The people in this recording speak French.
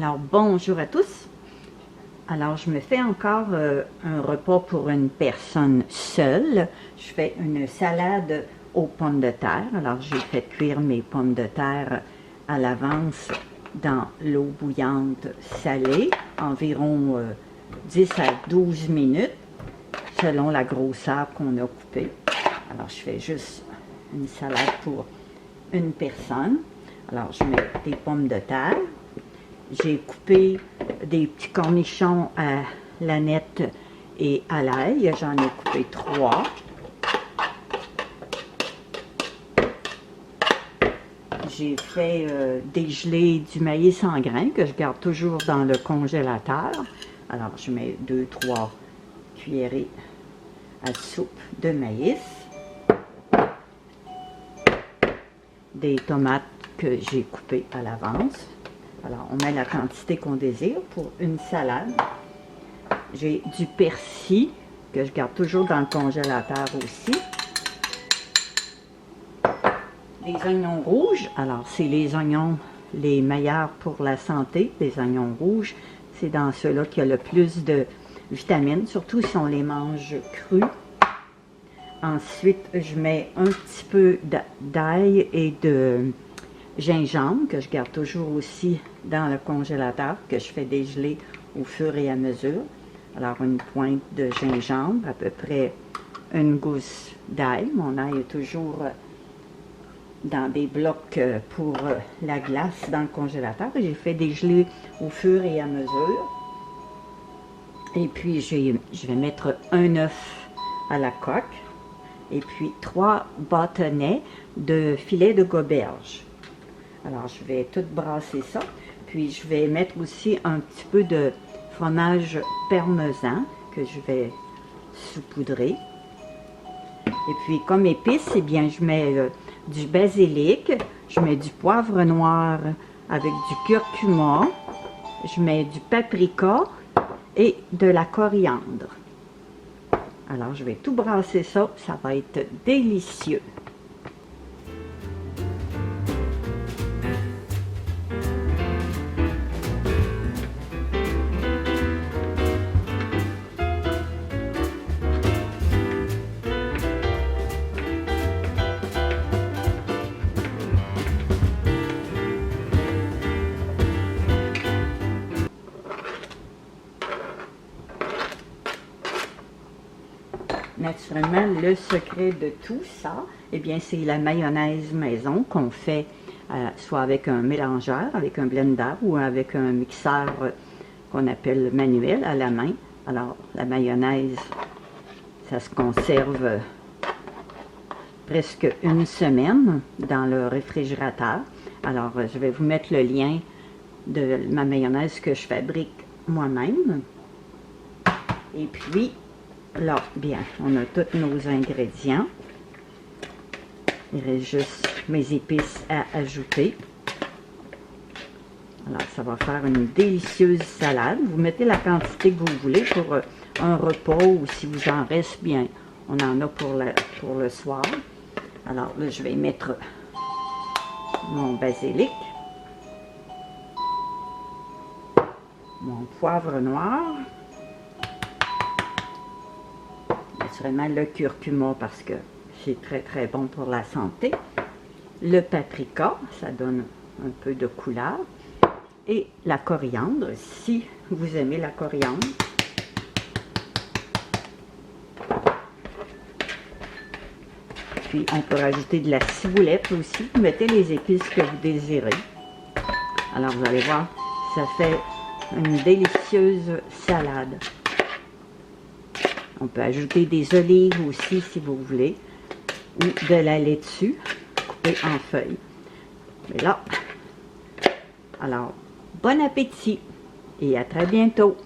Alors, bonjour à tous. Alors, je me fais encore un repas pour une personne seule. Je fais une salade aux pommes de terre. Alors, j'ai fait cuire mes pommes de terre à l'avance dans l'eau bouillante salée, environ 10 à 12 minutes, selon la grosseur qu'on a coupée. Alors, je fais juste une salade pour une personne. Alors, je mets des pommes de terre. J'ai coupé des petits cornichons à l'aneth et à l'ail. J'en ai coupé 3. J'ai fait dégeler du maïs en grains que je garde toujours dans le congélateur. Alors, je mets 2-3 cuillerées à soupe de maïs. Des tomates que j'ai coupées à l'avance. Alors, on met la quantité qu'on désire pour une salade. J'ai du persil que je garde toujours dans le congélateur aussi. Des oignons rouges. Alors, c'est les oignons les meilleurs pour la santé. Les oignons rouges, c'est dans ceux-là qu'il y a le plus de vitamines, surtout si on les mange crus. Ensuite, je mets un petit peu d'ail et de gingembre que je garde toujours aussi dans le congélateur, que je fais dégeler au fur et à mesure. Alors, une pointe de gingembre, à peu près une gousse d'ail. Mon ail est toujours dans des blocs pour la glace dans le congélateur. J'ai fait dégeler au fur et à mesure. Et puis, je vais mettre un œuf à la coque. Et puis, 3 bâtonnets de filet de goberge. Alors, je vais tout brasser ça. Puis, je vais mettre aussi un petit peu de fromage parmesan que je vais saupoudrer. Et puis, comme épice, eh bien, je mets du basilic, je mets du poivre noir avec du curcuma, je mets du paprika et de la coriandre. Alors, je vais tout brasser ça, ça va être délicieux. Naturellement, le secret de tout ça, eh bien, c'est la mayonnaise maison qu'on fait soit avec un mélangeur, avec un blender ou avec un mixeur qu'on appelle manuel à la main. Alors, la mayonnaise, ça se conserve presque une semaine dans le réfrigérateur. Alors, je vais vous mettre le lien de ma mayonnaise que je fabrique moi-même. Et puis, là, bien, on a tous nos ingrédients. Il reste juste mes épices à ajouter. Alors, ça va faire une délicieuse salade. Vous mettez la quantité que vous voulez pour un repas ou si vous en reste, bien, on en a pour le soir. Alors là, je vais mettre mon basilic, mon poivre noir, naturellement le curcuma parce que c'est très très bon pour la santé, le paprika, ça donne un peu de couleur, et la coriandre, si vous aimez la coriandre. Puis on peut rajouter de la ciboulette aussi, vous mettez les épices que vous désirez. Alors vous allez voir, ça fait une délicieuse salade. On peut ajouter des olives aussi si vous voulez, ou de la laitue coupée en feuilles. Mais là, alors, bon appétit et à très bientôt!